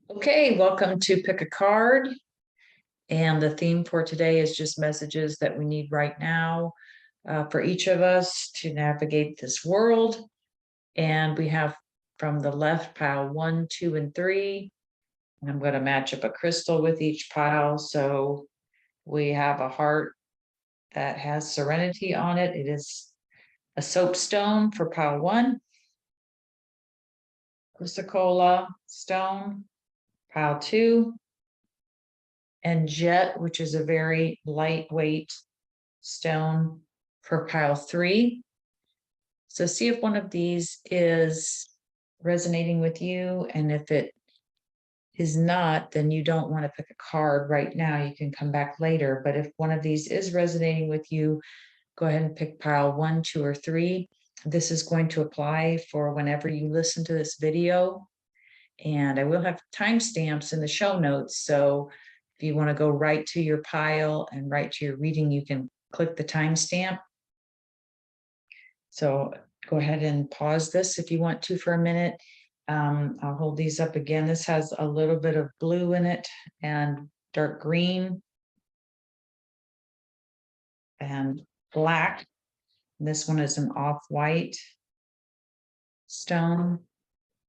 Okay, welcome to Pick a Card. And the theme for today is just messages that we need right now for each of us to navigate this world. And we have from the left pile 1, 2, and 3. And I'm going to match up a crystal with each pile. So we have a heart that has Serenity on it. It is a soapstone for pile 1. Chrysocolla stone, pile 2. And jet, which is a very lightweight stone for pile 3. So see if one of these is resonating with you. And if it is not, then you don't want to pick a card right now. You can come back later. But if one of these is resonating with you, go ahead and pick pile 1, 2, or 3. This is going to apply for whenever you listen to this video. And I will have timestamps in the show notes. So if you want to go right to your pile and right to your reading, you can click the timestamp. So go ahead and pause this if you want to for a minute. I'll hold these up again. This has a little bit of blue in it and dark green and black. This one is an off-white stone.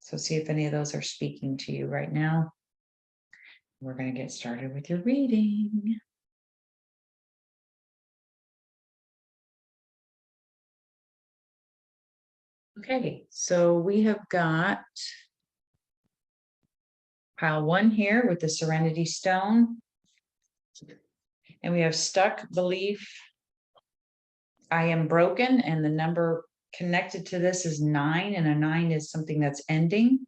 So see if any of those are speaking to you right now. We're going to get started with your reading. Okay, so we have got pile 1 here with the Serenity stone. And we have stuck belief. I am broken, and the number connected to this is 9, and a 9 is something that's ending.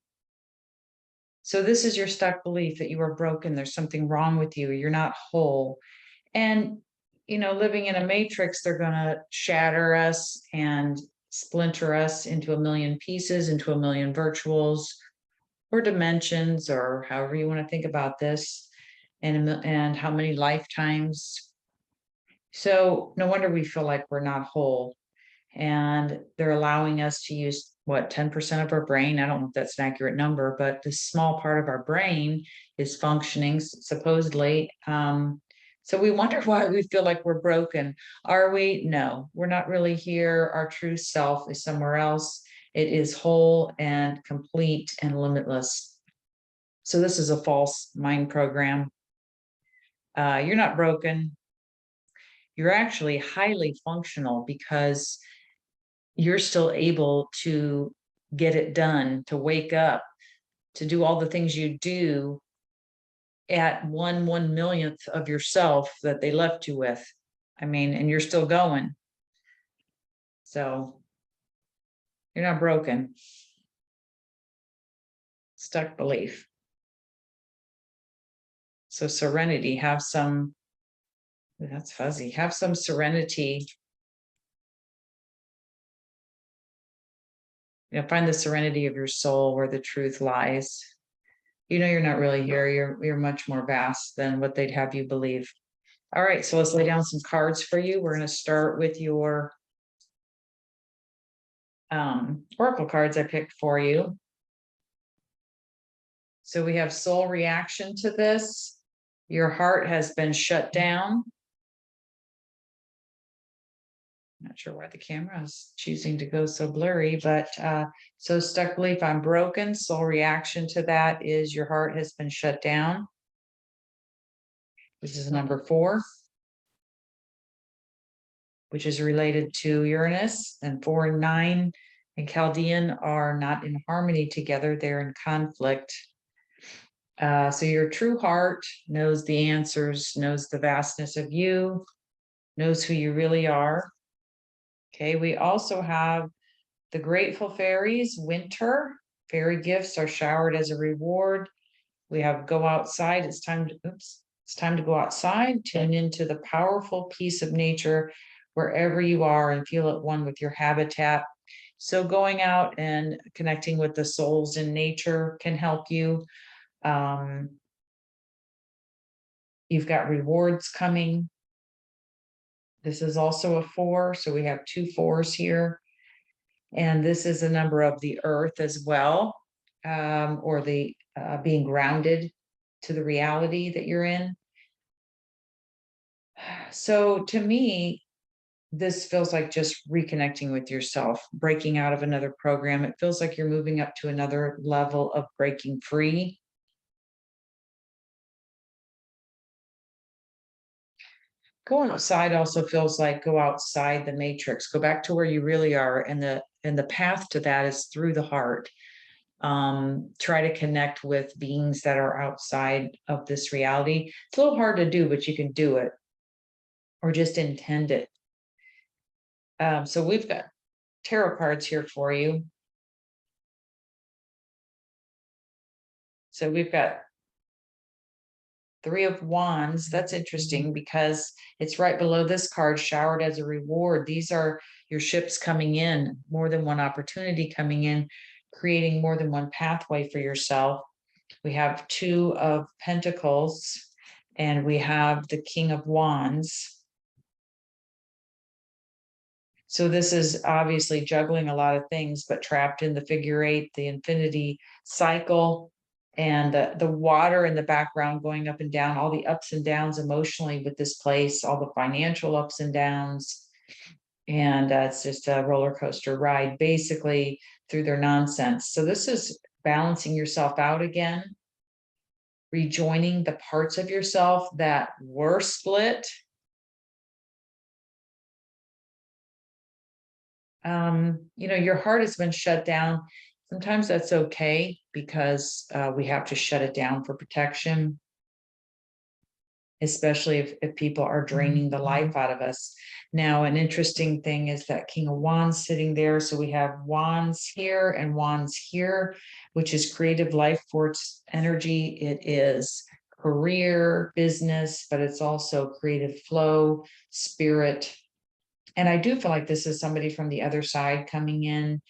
So this is your stuck belief that you are broken. There's something wrong with you. You're not whole. And, living in a matrix, they're going to shatter us and splinter us into a million pieces, into a million virtuals or dimensions, or however you want to think about this, and how many lifetimes. So no wonder we feel like we're not whole. And they're allowing us to use 10% of our brain. I don't know if that's an accurate number, but this small part of our brain is functioning supposedly. So we wonder why we feel like we're broken. Are we? No, we're not really here. Our true self is somewhere else. It is whole and complete and limitless. So this is a false mind program. You're not broken. You're actually highly functional because you're still able to get it done, to wake up, to do all the things you do at 1/1,000,000th of yourself that they left you with. I mean, and you're still going. So you're not broken. Stuck belief. So serenity, have some, that's fuzzy, have some serenity. Find the serenity of your soul where the truth lies. You're not really here. You're much more vast than what they'd have you believe. All right, so let's lay down some cards for you. We're going to start with your oracle cards I picked for you. So we have soul reaction to this. Your heart has been shut down. Not sure why the camera is choosing to go so blurry, but so stuck belief, I'm broken. Soul reaction to that is your heart has been shut down. This is number 4, which is related to Uranus, and 4 and 9 and Chaldean are not in harmony together. They're in conflict. So your true heart knows the answers, knows the vastness of you, knows who you really are. Okay, we also have the grateful fairies, winter. Fairy gifts are showered as a reward. We have go outside. It's time to go outside, tune into the powerful peace of nature wherever you are and feel at one with your habitat. So going out and connecting with the souls in nature can help you. You've got rewards coming. This is also a 4, so we have 2 4s here. And this is a number of the earth as well. or the being grounded to the reality that you're in. So to me, this feels like just reconnecting with yourself, breaking out of another program. It feels like you're moving up to another level of breaking free. Going outside also feels like go outside the matrix, go back to where you really are. And the path to that is through the heart. Try to connect with beings that are outside of this reality. It's a little hard to do, but you can do it, or just intend it. So we've got tarot cards here for you. So we've got Three of Wands. That's interesting because it's right below this card, showered as a reward. These are your ships coming in, more than one opportunity coming in, creating more than one pathway for yourself. We have Two of Pentacles, and we have the King of Wands. So this is obviously juggling a lot of things, but trapped in the figure eight, the infinity cycle, and the water in the background going up and down, all the ups and downs emotionally with this place, all the financial ups and downs. And it's just a roller coaster ride, basically, through their nonsense. So this is balancing yourself out again, rejoining the parts of yourself that were split. Your heart has been shut down. Sometimes that's okay because we have to shut it down for protection, especially if people are draining the life out of us. Now, an interesting thing is that King of Wands sitting there. So we have Wands here and Wands here, which is creative life force energy. It is career, business, but it's also creative flow, spirit. And I do feel like this is somebody from the other side coming in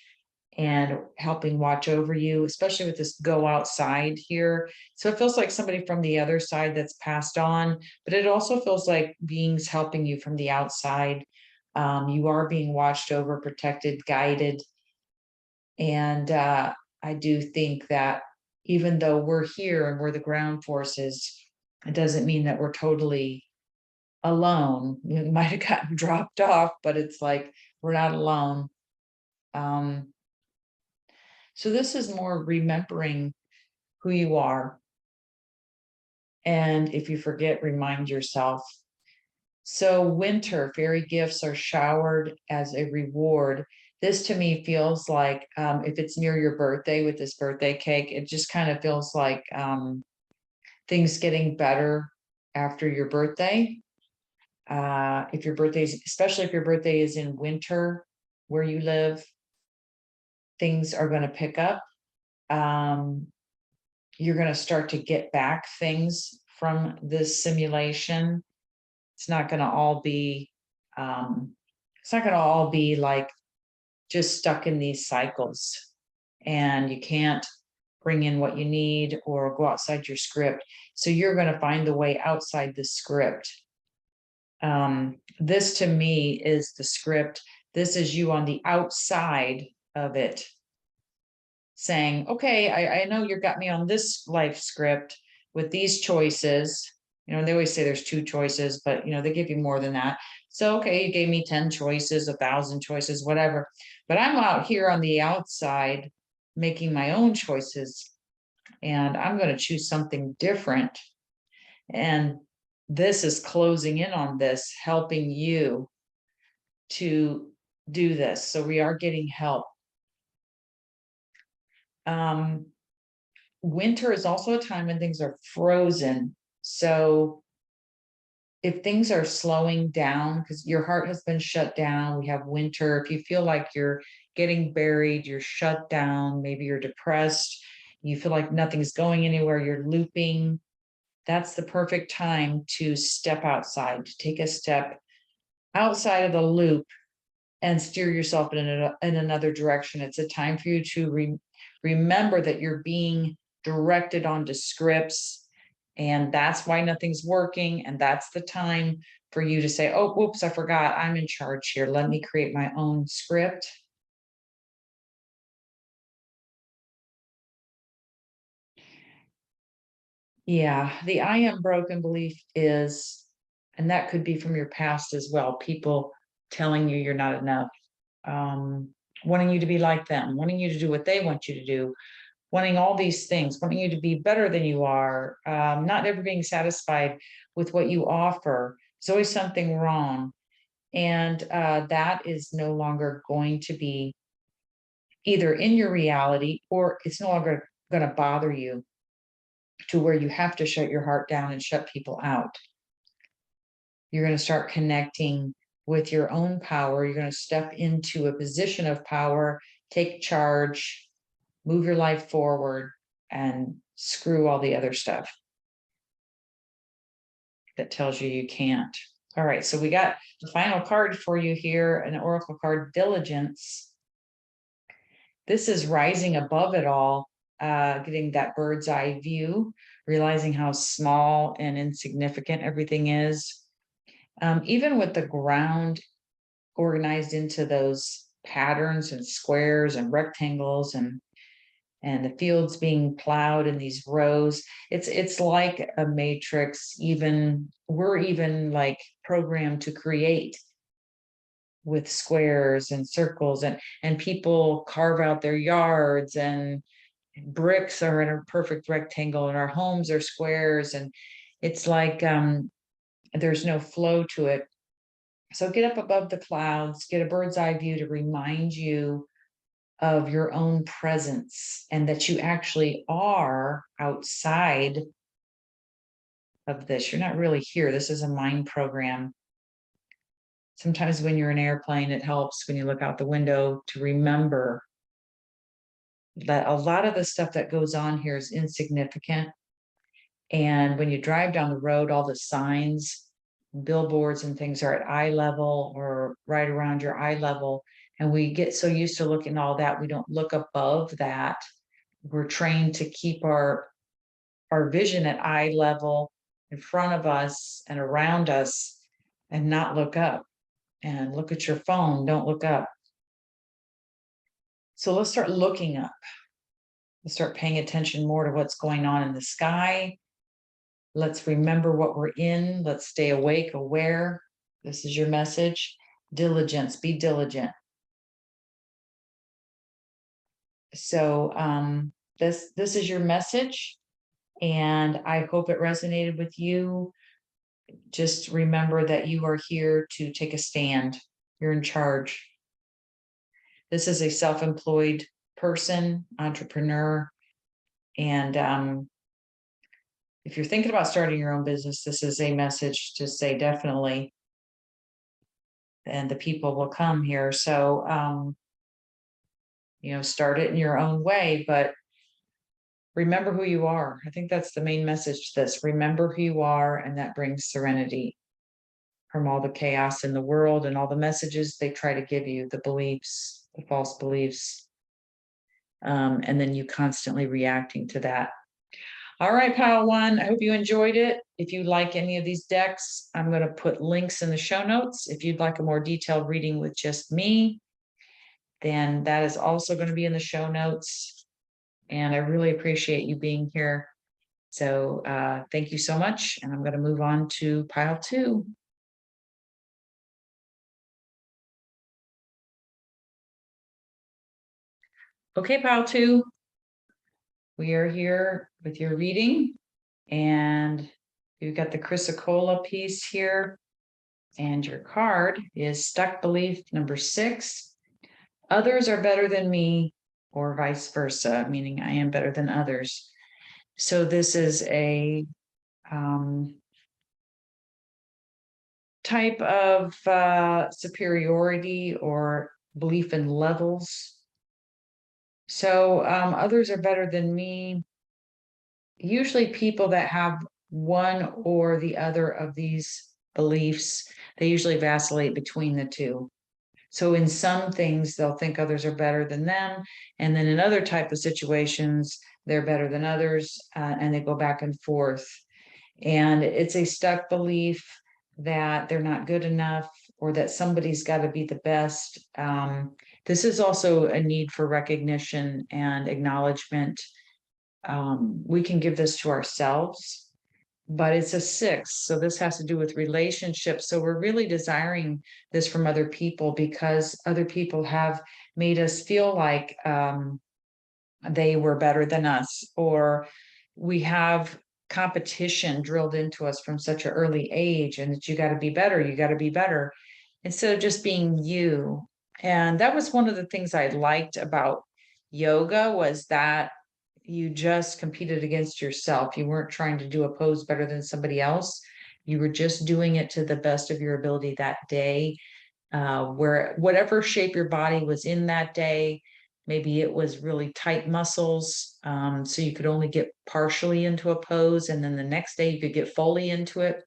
and helping watch over you, especially with this go outside here. So it feels like somebody from the other side that's passed on, but it also feels like beings helping you from the outside. You are being watched over, protected, guided. And I do think that even though we're here and we're the ground forces, it doesn't mean that we're totally alone. You might have gotten dropped off, but it's like we're not alone. So this is more remembering who you are. And if you forget, remind yourself. So winter, fairy gifts are showered as a reward. This to me feels like if it's near your birthday with this birthday cake, it just kind of feels like things getting better after your birthday. If your birthday is, especially if your birthday is in winter where you live, things are going to pick up. You're going to start to get back things from this simulation. It's not going to all be, like just stuck in these cycles, and you can't bring in what you need or go outside your script. So you're going to find the way outside the script. This to me is the script. This is you on the outside of it, saying, okay, I know you got me on this life script with these choices. They always say there's two choices, but they give you more than that. So, okay, you gave me 10 choices, 1,000 choices, whatever. But I'm out here on the outside making my own choices, and I'm going to choose something different. And this is closing in on this, helping you to do this. So we are getting help. Winter is also a time when things are frozen. So if things are slowing down because your heart has been shut down, we have winter. If you feel like you're getting buried, you're shut down, maybe you're depressed, you feel like nothing's going anywhere, you're looping, that's the perfect time to step outside, to take a step outside of the loop and steer yourself in another direction. It's a time for you to remember that you're being directed onto scripts, and that's why nothing's working. And that's the time for you to say, oh, whoops, I forgot, I'm in charge here. Let me create my own script. Yeah, the I am broken belief is, and that could be from your past as well, people telling you you're not enough, wanting you to be like them, wanting you to do what they want you to do, wanting all these things, wanting you to be better than you are, not ever being satisfied with what you offer. There's always something wrong. And that is no longer going to be either in your reality, or it's no longer going to bother you to where you have to shut your heart down and shut people out. You're going to start connecting with your own power. You're going to step into a position of power, take charge, move your life forward, and screw all the other stuff that tells you you can't. All right, so we got the final card for you here, an oracle card, Diligence. This is rising above it all, getting that bird's eye view, realizing how small and insignificant everything is. Even with the ground organized into those patterns and squares and rectangles, and the fields being plowed in these rows, it's like a matrix. Even we're even like programmed to create with squares and circles, and people carve out their yards, and bricks are in a perfect rectangle, and our homes are squares, and it's like there's no flow to it. So get up above the clouds, get a bird's eye view to remind you of your own presence, and that you actually are outside of this. You're not really here. This is a mind program. Sometimes when you're in an airplane, it helps when you look out the window to remember that a lot of the stuff that goes on here is insignificant. And when you drive down the road, all the signs, billboards and things are at eye level or right around your eye level. And we get so used to looking at all that, we don't look above that. We're trained to keep our vision at eye level in front of us and around us, and not look up. And look at your phone, don't look up. So let's start looking up. Let's start paying attention more to what's going on in the sky. Let's remember what we're in. Let's stay awake, aware. This is your message. Diligence, be diligent. So this is your message, and I hope it resonated with you. Just remember that you are here to take a stand. You're in charge. This is a self-employed person, entrepreneur, and if you're thinking about starting your own business, this is a message to say definitely, and the people will come here. So start it in your own way, but remember who you are. I think that's the main message to this. Remember who you are, and that brings serenity from all the chaos in the world and all the messages they try to give you, the beliefs, the false beliefs, and then you constantly reacting to that. All right, pile one, I hope you enjoyed it. If you like any of these decks, I'm going to put links in the show notes. If you'd like a more detailed reading with just me, then that is also going to be in the show notes. And I really appreciate you being here. So thank you so much. And I'm going to move on to pile two. Okay, pile two, we are here with your reading, and you've got the Chrysocolla piece here, and your card is Stuck Belief number 6. Others are better than me, or vice versa, meaning I am better than others. So this is a type of superiority or belief in levels. So others are better than me. Usually people that have one or the other of these beliefs, they usually vacillate between the two. So in some things, they'll think others are better than them. And then in other type of situations, they're better than others, and they go back and forth. And it's a stuck belief that they're not good enough, or that somebody's got to be the best. This is also a need for recognition and acknowledgement. We can give this to ourselves, but it's a 6. So this has to do with relationships. So we're really desiring this from other people because other people have made us feel like they were better than us, or we have competition drilled into us from such an early age, and that you got to be better, you got to be better, instead of just being you. And that was one of the things I liked about yoga, was that you just competed against yourself. You weren't trying to do a pose better than somebody else. You were just doing it to the best of your ability that day, where whatever shape your body was in that day, maybe it was really tight muscles, so you could only get partially into a pose, and then the next day you could get fully into it.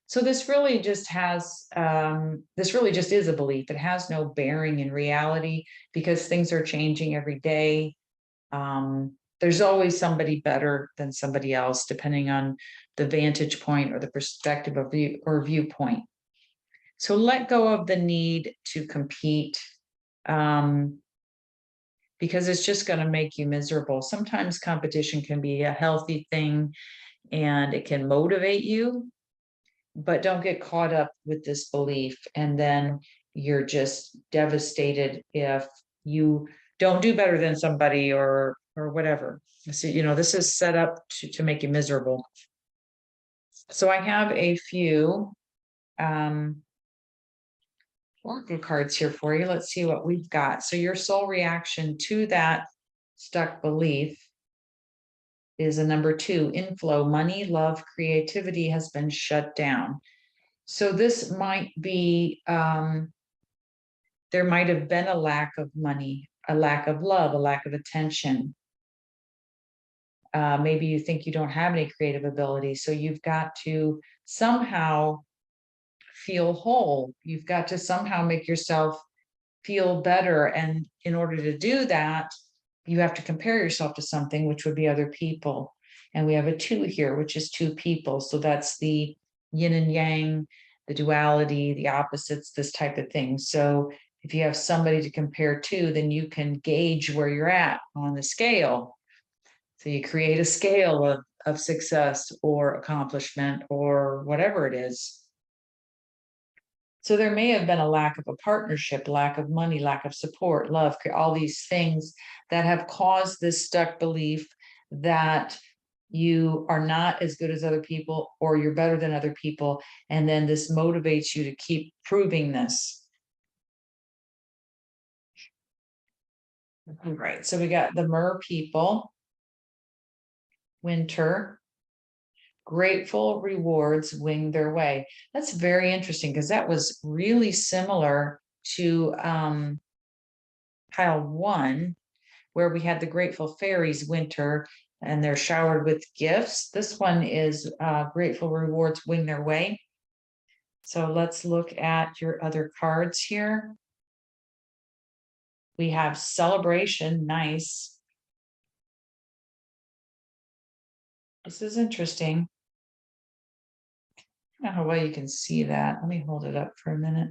So this really just is a belief. It has no bearing in reality because things are changing every day. There's always somebody better than somebody else, depending on the vantage point or the perspective of view or viewpoint. So let go of the need to compete, because it's just going to make you miserable. Sometimes competition can be a healthy thing and it can motivate you, but don't get caught up with this belief. And then you're just devastated if you don't do better than somebody or whatever. So, this is set up to make you miserable. So I have a few oracle cards here for you. Let's see what we've got. So your soul reaction to that stuck belief is a number 2, inflow, money, love, creativity has been shut down. So this might be, there might have been a lack of money, a lack of love, a lack of attention. Maybe you think you don't have any creative ability, so you've got to somehow feel whole. You've got to somehow make yourself feel better. And in order to do that, you have to compare yourself to something, which would be other people. And we have a 2 here, which is 2 people. So that's the yin and yang, the duality, the opposites, this type of thing. So if you have somebody to compare to, then you can gauge where you're at on the scale. So you create a scale of success or accomplishment or whatever it is. So there may have been a lack of a partnership, lack of money, lack of support, love, all these things that have caused this stuck belief that you are not as good as other people or you're better than other people. And then this motivates you to keep proving this. All right, so we got the Mer people, winter, grateful rewards wing their way. That's very interesting because that was really similar to pile 1, where we had the grateful fairies winter and they're showered with gifts. This one is grateful rewards wing their way. So let's look at your other cards here. We have celebration, nice. This is interesting. I don't know how well you can see that. Let me hold it up for a minute.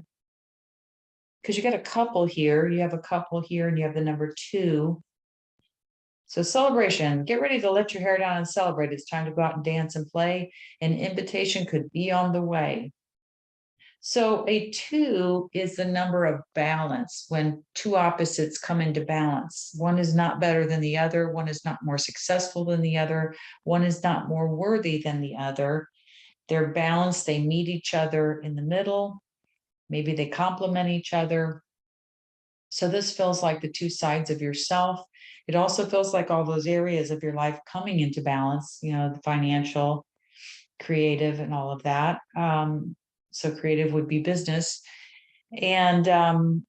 Because you got a couple here, you have a couple here, and you have the number 2. So celebration, get ready to let your hair down and celebrate. It's time to go out and dance and play. An invitation could be on the way. So a 2 is the number of balance, when 2 opposites come into balance. One is not better than the other. One is not more successful than the other. One is not more worthy than the other. They're balanced. They meet each other in the middle. Maybe they complement each other. So this feels like the 2 sides of yourself. It also feels like all those areas of your life coming into balance, the financial, creative, and all of that. So creative would be business. And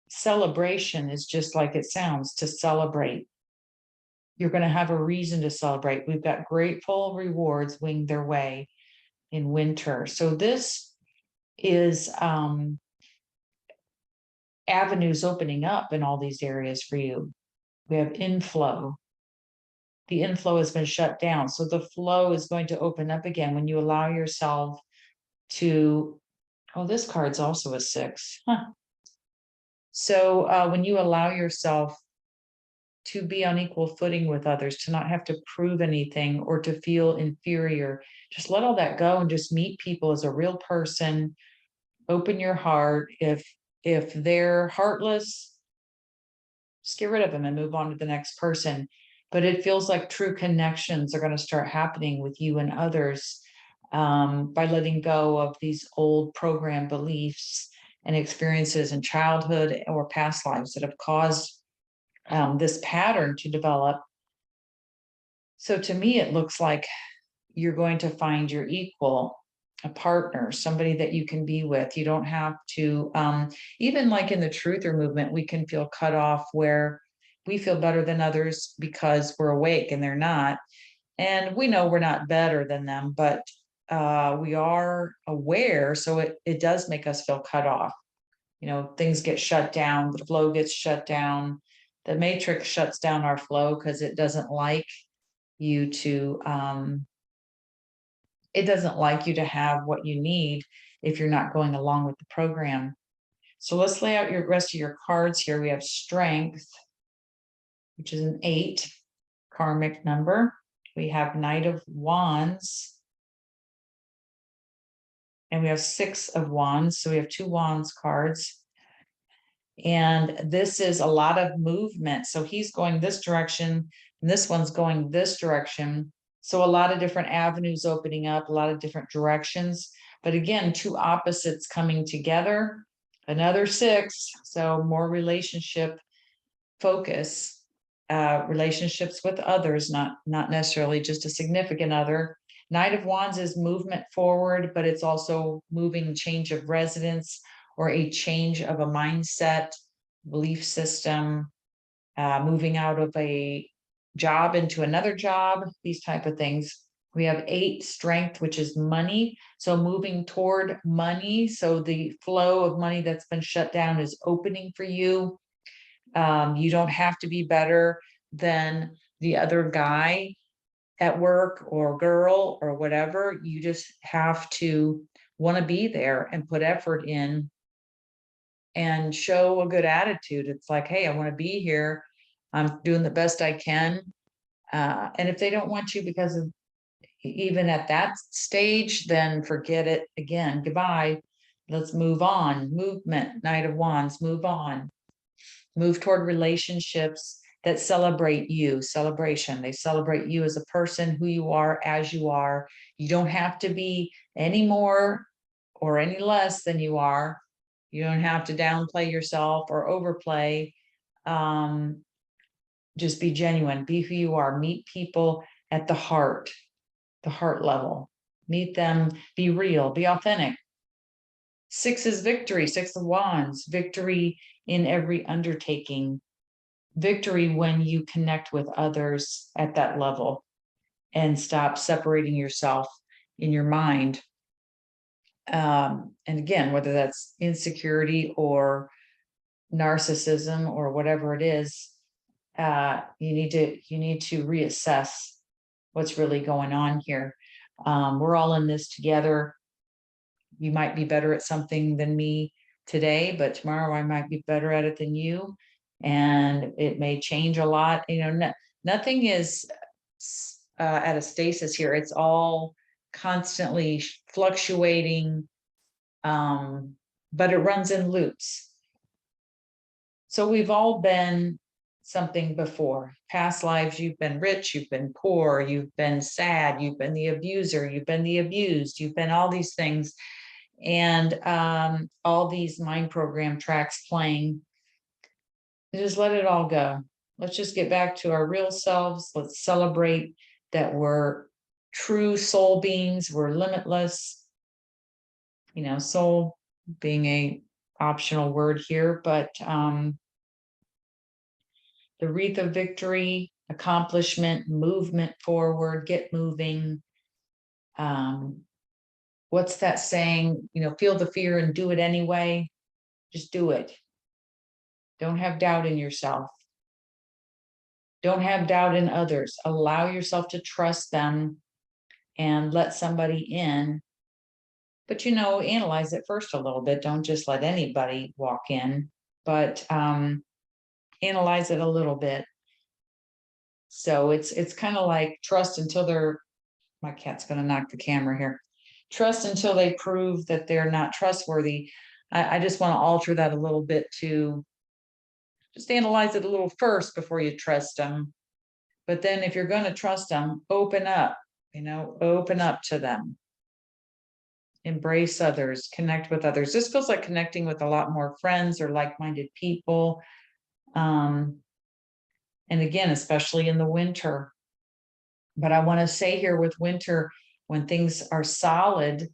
celebration is just like it sounds, to celebrate. You're going to have a reason to celebrate. We've got grateful rewards wing their way in winter. So this is avenues opening up in all these areas for you. We have inflow. The inflow has been shut down. So the flow is going to open up again when you allow yourself to, oh, this card's also a 6. Huh. So when you allow yourself to be on equal footing with others, to not have to prove anything or to feel inferior. Just let all that go and just meet people as a real person. Open your heart. If they're heartless, just get rid of them and move on to the next person. But it feels like true connections are going to start happening with you and others by letting go of these old program beliefs and experiences in childhood or past lives that have caused this pattern to develop. So to me, it looks like you're going to find your equal, a partner, somebody that you can be with. You don't have to, even like in the truther movement, we can feel cut off where we feel better than others because we're awake and they're not. And we know we're not better than them, but we are aware. So it does make us feel cut off. You know, things get shut down, the flow gets shut down. The matrix shuts down our flow because it doesn't like you to, it doesn't like you to have what you need if you're not going along with the program. So let's lay out your rest of your cards here. We have Strength, which is an 8 karmic number. We have Knight of Wands. And we have 6 of Wands. So we have 2 Wands cards. And this is a lot of movement. So he's going this direction, and this one's going this direction. So a lot of different avenues opening up, a lot of different directions. But again, 2 opposites coming together, another 6. So more relationship focus, relationships with others, not necessarily just a significant other. Knight of Wands is movement forward, but it's also moving, change of residence, or a change of a mindset, belief system, moving out of a job into another job, these type of things. We have 8 Strength, which is money. So moving toward money. So the flow of money that's been shut down is opening for you. You don't have to be better than the other guy at work or girl or whatever. You just have to want to be there and put effort in and show a good attitude. It's like, hey, I want to be here. I'm doing the best I can. And if they don't want you because of even at that stage, then forget it again. Goodbye. Let's move on. Movement, Knight of Wands, move on. Move toward relationships that celebrate you. Celebration. They celebrate you as a person, who you are, as you are. You don't have to be any more or any less than you are. You don't have to downplay yourself or overplay. Just be genuine, be who you are, meet people at the heart level, meet them, be real, be authentic. 6 is victory, 6 of Wands, victory in every undertaking, victory when you connect with others at that level and stop separating yourself in your mind. And again, whether that's insecurity or narcissism or whatever it is, you need to reassess what's really going on here. We're all in this together. You might be better at something than me today, but tomorrow I might be better at it than you, and it may change a lot. You know, nothing is at a stasis here. It's all constantly fluctuating, but it runs in loops. So we've all been something before. Past lives, you've been rich, you've been poor, you've been sad, you've been the abuser, you've been the abused, you've been all these things. And all these mind program tracks playing. Just let it all go. Let's just get back to our real selves. Let's celebrate that we're true soul beings. We're limitless. You know, soul being a optional word here, but the wreath of victory, accomplishment, movement forward, get moving. What's that saying? You know, feel the fear and do it anyway. Just do it. Don't have doubt in yourself. Don't have doubt in others. Allow yourself to trust them and let somebody in. But, you know, analyze it first a little bit. Don't just let anybody walk in, but analyze it a little bit. So it's kind of like trust until they're, my cat's going to knock the camera here. Trust until they prove that they're not trustworthy. I just want to alter that a little bit to just analyze it a little first before you trust them. But then if you're going to trust them, open up, open up to them. Embrace others, connect with others. This feels like connecting with a lot more friends or like-minded people. And again, especially in the winter. But I want to say here with winter, when things are solid,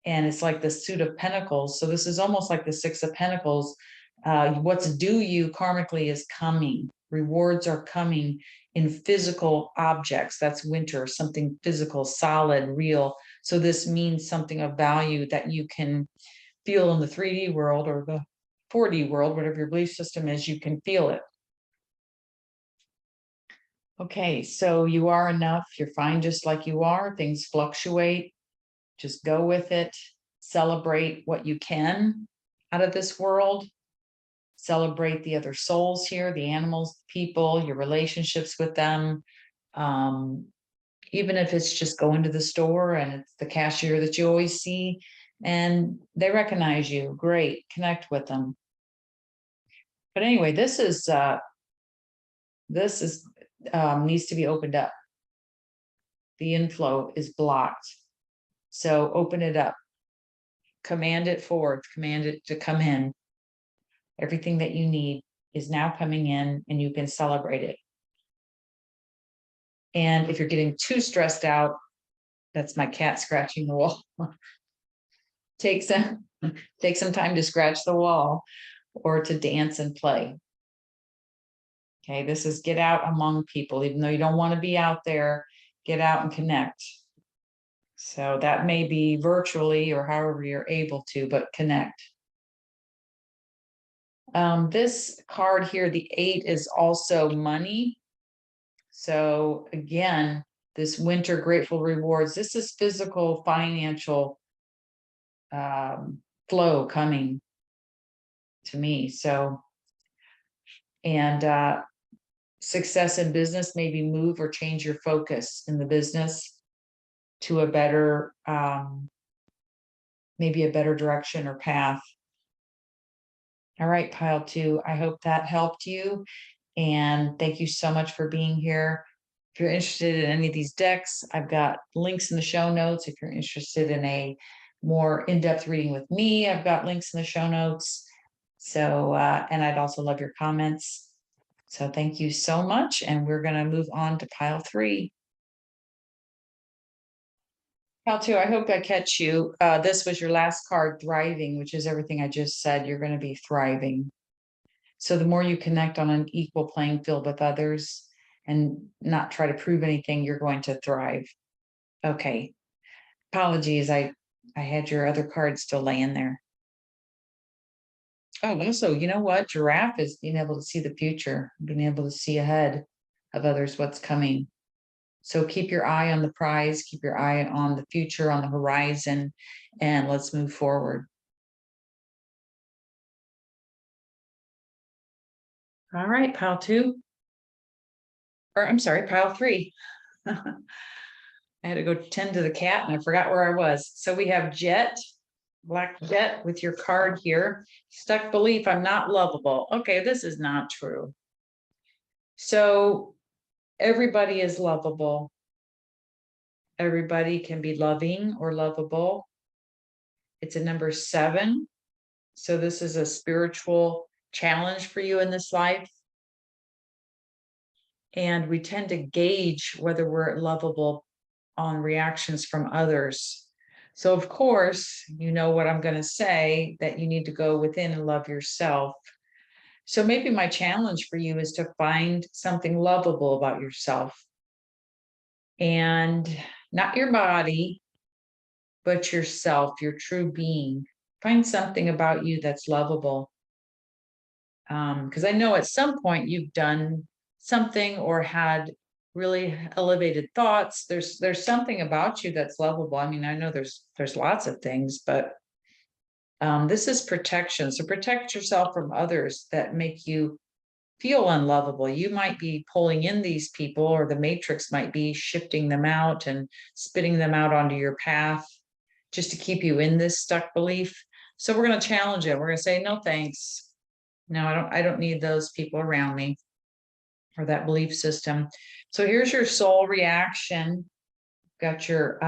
and it's like the Suit of Pentacles. So this is almost like the Six of Pentacles. What's due you karmically is coming. Rewards are coming in physical objects. That's winter, something physical, solid, real. So this means something of value that you can feel in the 3D world or the 4D world, whatever your belief system is, you can feel it. Okay, so you are enough. You're fine just like you are. Things fluctuate. Just go with it. Celebrate what you can out of this world. Celebrate the other souls here, the animals, people, your relationships with them. Even if it's just going to the store and it's the cashier that you always see and they recognize you, great, connect with them. But anyway, this is needs to be opened up. The inflow is blocked. So open it up. Command it forward, command it to come in. Everything that you need is now coming in and you can celebrate it. And if you're getting too stressed out, that's my cat scratching the wall. Take some time to scratch the wall or to dance and play. Okay, this is get out among people. Even though you don't want to be out there, get out and connect. So that may be virtually or however you're able to, but connect. This card here, the 8, is also money. So again, this winter grateful rewards, this is physical, financial flow coming to me. So, and success in business, maybe move or change your focus in the business to a better, maybe a better direction or path. All right, pile 2, I hope that helped you. And thank you so much for being here. If you're interested in any of these decks, I've got links in the show notes. If you're interested in a more in-depth reading with me, I've got links in the show notes. So, and I'd also love your comments. So thank you so much. And we're going to move on to pile 3. Pile 2, I hope I catch you. This was your last card, thriving, which is everything I just said. You're going to be thriving. So the more you connect on an equal playing field with others and not try to prove anything, you're going to thrive. Okay. Apologies. I had your other card still laying there. Oh, also, you know what? Giraffe is being able to see the future, being able to see ahead of others, what's coming. So keep your eye on the prize, keep your eye on the future, on the horizon, and let's move forward. All right, pile 2. Or I'm sorry, pile 3. I had to go tend to the cat and I forgot where I was. So we have Jet, Black Jet with your card here. Stuck belief, I'm not lovable. Okay, this is not true. So everybody is lovable. Everybody can be loving or lovable. It's a number 7. So this is a spiritual challenge for you in this life. And we tend to gauge whether we're lovable on reactions from others. So of course, you know what I'm going to say, that you need to go within and love yourself. So maybe my challenge for you is to find something lovable about yourself. And not your body, but yourself, your true being. Find something about you that's lovable. Because I know at some point you've done something or had really elevated thoughts. There's something about you that's lovable. I mean, I know there's lots of things, but this is protection. So protect yourself from others that make you feel unlovable. You might be pulling in these people, or the matrix might be shifting them out and spitting them out onto your path just to keep you in this stuck belief. So we're going to challenge it. We're going to say, no, thanks. No, I don't need those people around me or that belief system. So here's your soul reaction. Got your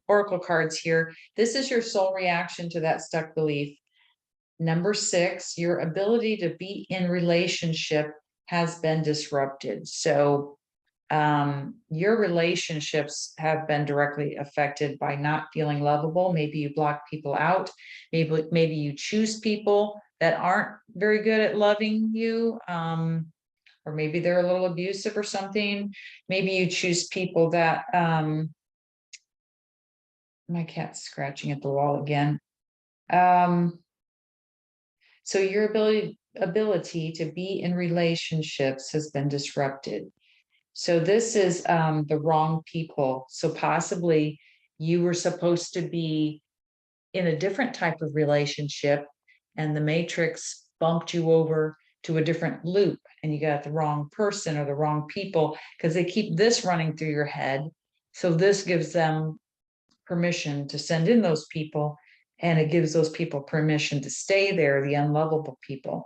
oracle cards here. This is your soul reaction to that stuck belief. Number 6, your ability to be in relationship has been disrupted. So your relationships have been directly affected by not feeling lovable. Maybe you block people out. Maybe you choose people that aren't very good at loving you. Or maybe they're a little abusive or something. Maybe you choose people that, my cat's scratching at the wall again. So your ability to be in relationships has been disrupted. So this is the wrong people. So possibly you were supposed to be in a different type of relationship, and the matrix bumped you over to a different loop, and you got the wrong person or the wrong people, because they keep this running through your head. So this gives them permission to send in those people, and it gives those people permission to stay there, the unlovable people.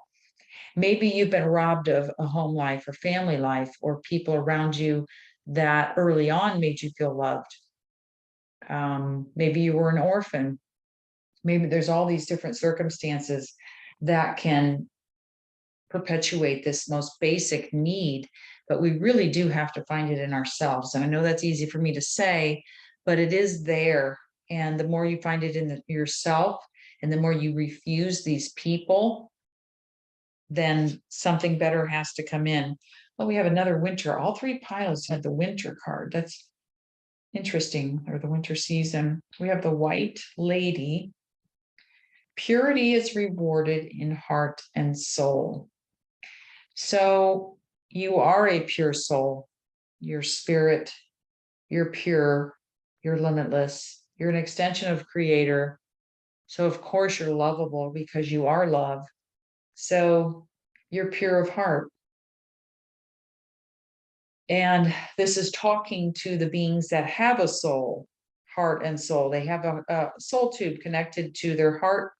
Maybe you've been robbed of a home life or family life, or people around you that early on made you feel loved. Maybe you were an orphan. Maybe there's all these different circumstances that can perpetuate this most basic need, but we really do have to find it in ourselves. And I know that's easy for me to say, but it is there. And the more you find it in yourself, and the more you refuse these people, then something better has to come in. Well, we have another winter. All 3 piles had the winter card. That's interesting, or the winter season. We have the White Lady. Purity is rewarded in heart and soul. So you are a pure soul. Your spirit, you're pure, you're limitless. You're an extension of Creator. So of course you're lovable because you are love. So you're pure of heart. And this is talking to the beings that have a soul, heart and soul. They have a soul tube connected to their heart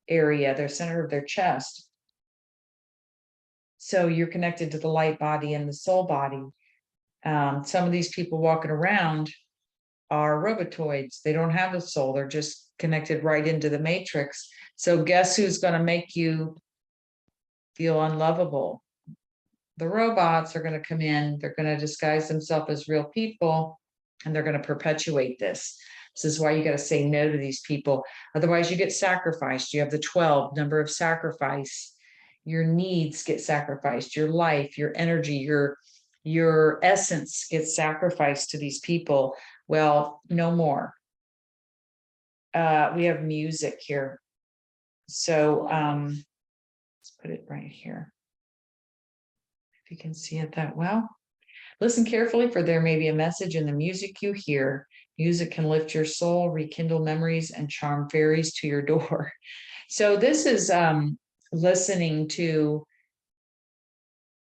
area, their center of their chest. So you're connected to the light body and the soul body. Some of these people walking around are robotoids. They don't have a soul. They're just connected right into the matrix. So guess who's going to make you feel unlovable? The robots are going to come in. They're going to disguise themselves as real people, and they're going to perpetuate this. This is why you got to say no to these people. Otherwise, you get sacrificed. You have the 12 number of sacrifice. Your needs get sacrificed. Your life, your energy, your essence gets sacrificed to these people. Well, no more. We have music here. So let's put it right here. If you can see it that well. Listen carefully, for there may be a message in the music you hear. Music can lift your soul, rekindle memories, and charm fairies to your door. So this is listening to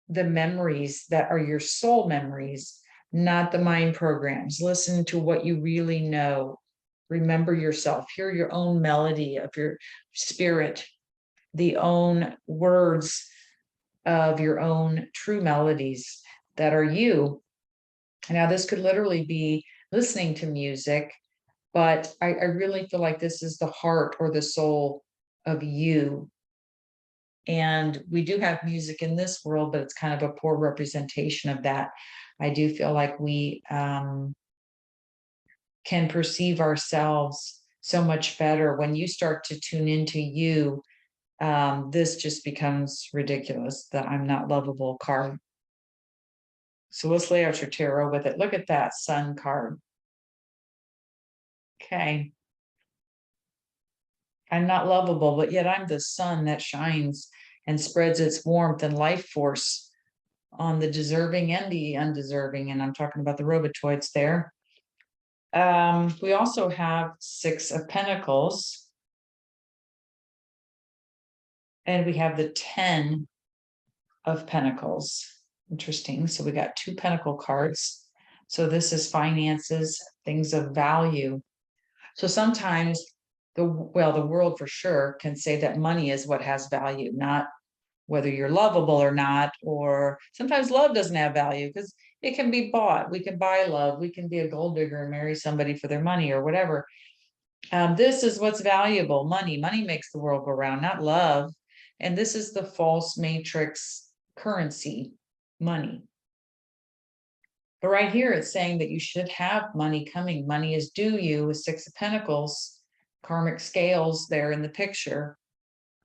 the memories that are your soul memories, not the mind programs. Listen to what you really know. Remember yourself. Hear your own melody of your spirit, the own words of your own true melodies that are you. Now, this could literally be listening to music, but I really feel like this is the heart or the soul of you. And we do have music in this world, but it's kind of a poor representation of that. I do feel like we can perceive ourselves so much better when you start to tune into you. This just becomes ridiculous, that I'm not lovable card. So let's lay out your tarot with it. Look at that Sun card. Okay. I'm not lovable, but yet I'm the sun that shines and spreads its warmth and life force on the deserving and the undeserving. And I'm talking about the robotoids there. We also have 6 of Pentacles. And we have the 10 of Pentacles. Interesting. So we got 2 Pentacle cards. So this is finances, things of value. So sometimes the world for sure can say that money is what has value, not whether you're lovable or not, or sometimes love doesn't have value because it can be bought. We can buy love. We can be a gold digger and marry somebody for their money or whatever. This is what's valuable. Money makes the world go round, not love. And this is the false matrix currency, money. But right here, it's saying that you should have money coming. Money is due you with 6 of Pentacles, karmic scales there in the picture.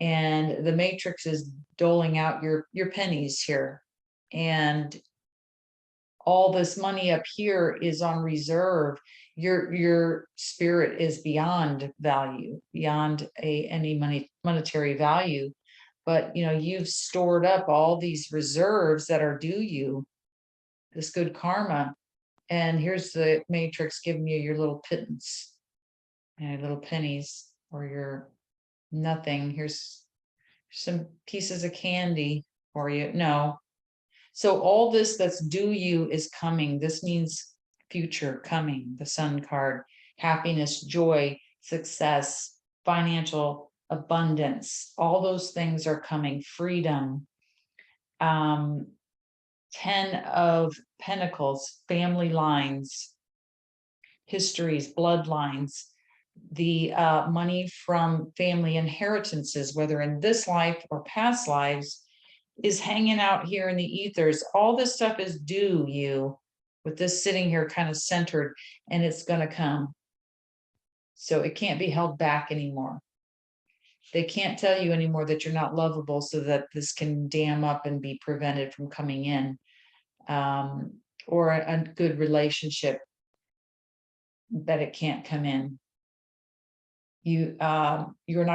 And the matrix is doling out your pennies here. And all this money up here is on reserve. Your spirit is beyond value, beyond any monetary value. But you've stored up all these reserves that are due you, this good karma. And here's the matrix giving you your little pittance and your little pennies or your nothing. Here's some pieces of candy for you. No. So all this that's due you is coming. This means future coming. The Sun card, happiness, joy, success, financial abundance. All those things are coming. Freedom. 10 of Pentacles, family lines, histories, bloodlines, the money from family inheritances, whether in this life or past lives, is hanging out here in the ethers. All this stuff is due you with this sitting here kind of centered, and it's going to come. So it can't be held back anymore. They can't tell you anymore that you're not lovable so that this can dam up and be prevented from coming in. Or a good relationship that it can't come in. You're not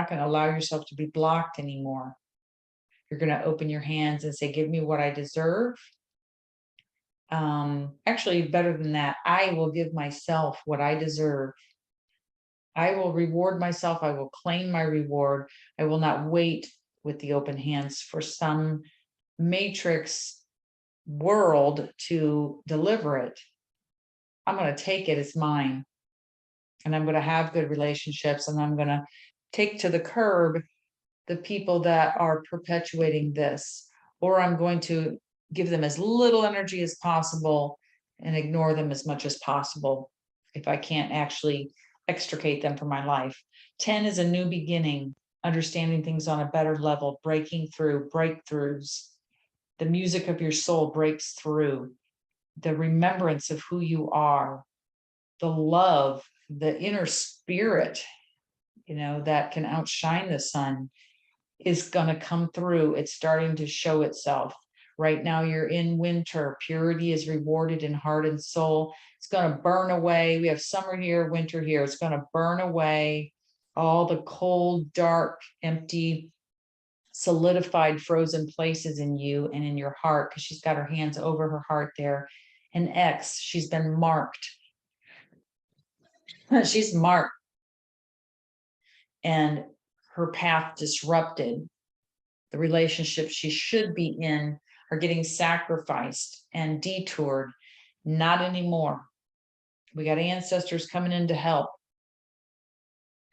going to allow yourself to be blocked anymore. You're going to open your hands and say, give me what I deserve. Actually, better than that, I will give myself what I deserve. I will reward myself. I will claim my reward. I will not wait with the open hands for some matrix world to deliver it. I'm going to take it. It's mine. And I'm going to have good relationships, and I'm going to take to the curb the people that are perpetuating this, or I'm going to give them as little energy as possible and ignore them as much as possible if I can't actually extricate them from my life. 10 is a new beginning, understanding things on a better level, breaking through, breakthroughs. The music of your soul breaks through. The remembrance of who you are, the love, the inner spirit, that can outshine the sun, is going to come through. It's starting to show itself. Right now you're in winter. Purity is rewarded in heart and soul. It's going to burn away. We have summer here, winter here. It's going to burn away all the cold, dark, empty, solidified, frozen places in you and in your heart, because she's got her hands over her heart there. An X, she's been marked. She's marked. And her path disrupted. The relationships she should be in are getting sacrificed and detoured. Not anymore. We got ancestors coming in to help.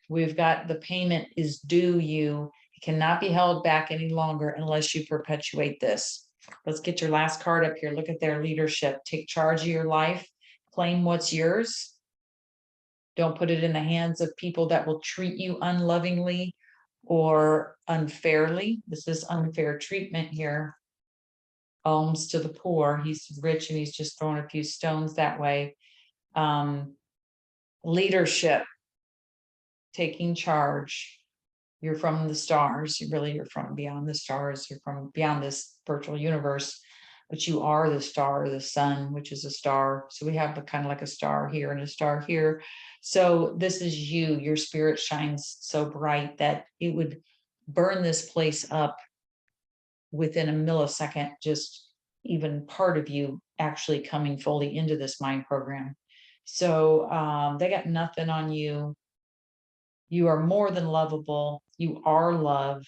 We've got the payment is due you. It cannot be held back any longer unless you perpetuate this. Let's get your last card up here. Look at their leadership. Take charge of your life. Claim what's yours. Don't put it in the hands of people that will treat you unlovingly or unfairly. This is unfair treatment here. Alms to the poor. He's rich and he's just throwing a few stones that way. Leadership, taking charge. You're from the stars. You're from beyond the stars. You're from beyond this virtual universe, but you are the star, the sun, which is a star. So we have a kind of like a star here and a star here. So this is you. Your spirit shines so bright that it would burn this place up within a millisecond, just even part of you actually coming fully into this mind program. So they got nothing on you. You are more than lovable. You are love.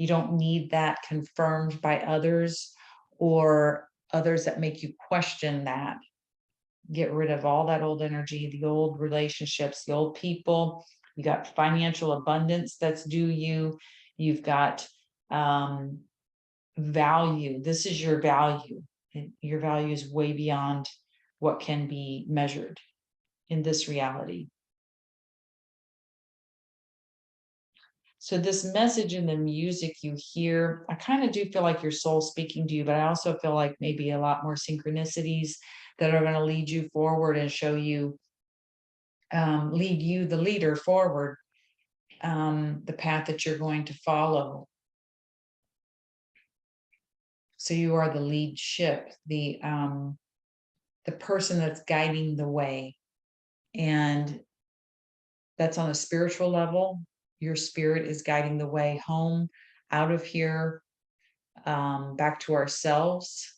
You don't need that confirmed by others or others that make you question that. Get rid of all that old energy, the old relationships, the old people. You got financial abundance that's due you. You've got value. This is your value. Your value is way beyond what can be measured in this reality. So this message in the music you hear, I kind of do feel like your soul speaking to you, but I also feel like maybe a lot more synchronicities that are going to lead you forward and show you, lead you, the leader, forward, the path that you're going to follow. So you are the lead ship, the person that's guiding the way. And that's on a spiritual level. Your spirit is guiding the way home, out of here, back to ourselves.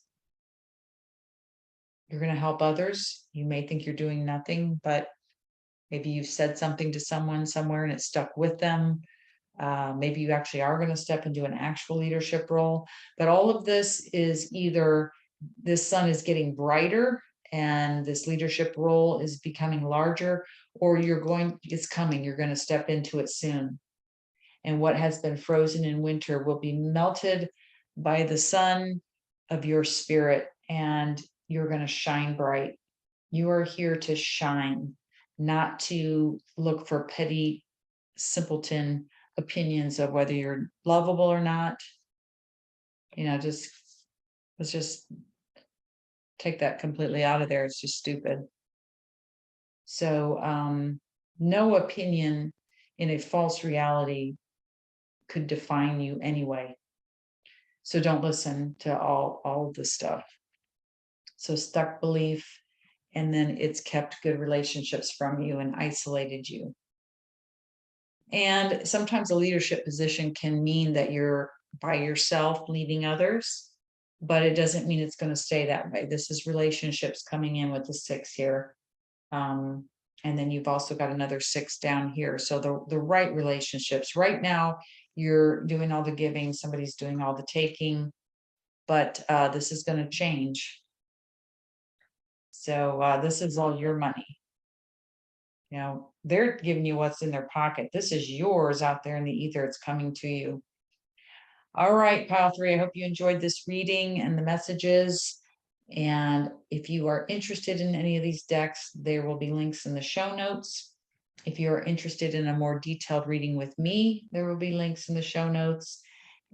You're going to help others. You may think you're doing nothing, but maybe you've said something to someone somewhere and it stuck with them. Maybe you actually are going to step into an actual leadership role. But all of this is either this sun is getting brighter and this leadership role is becoming larger, or it's coming, you're going to step into it soon. And what has been frozen in winter will be melted by the sun of your spirit, and you're going to shine bright. You are here to shine, not to look for petty, simpleton opinions of whether you're lovable or not. Let's just take that completely out of there. It's just stupid. So no opinion in a false reality could define you anyway. So don't listen to all of this stuff. So stuck belief, and then it's kept good relationships from you and isolated you. And sometimes a leadership position can mean that you're by yourself leading others, but it doesn't mean it's going to stay that way. This is relationships coming in with the 6 here. And then you've also got another 6 down here. So the right relationships. Right now, you're doing all the giving, somebody's doing all the taking, but this is going to change. So this is all your money. They're giving you what's in their pocket. This is yours out there in the ether. It's coming to you. All right, Pile 3, I hope you enjoyed this reading and the messages. And if you are interested in any of these decks, there will be links in the show notes. If you're interested in a more detailed reading with me, there will be links in the show notes.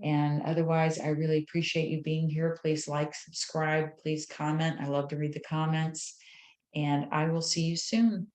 And otherwise, I really appreciate you being here. Please like, subscribe, please comment. I love to read the comments. And I will see you soon.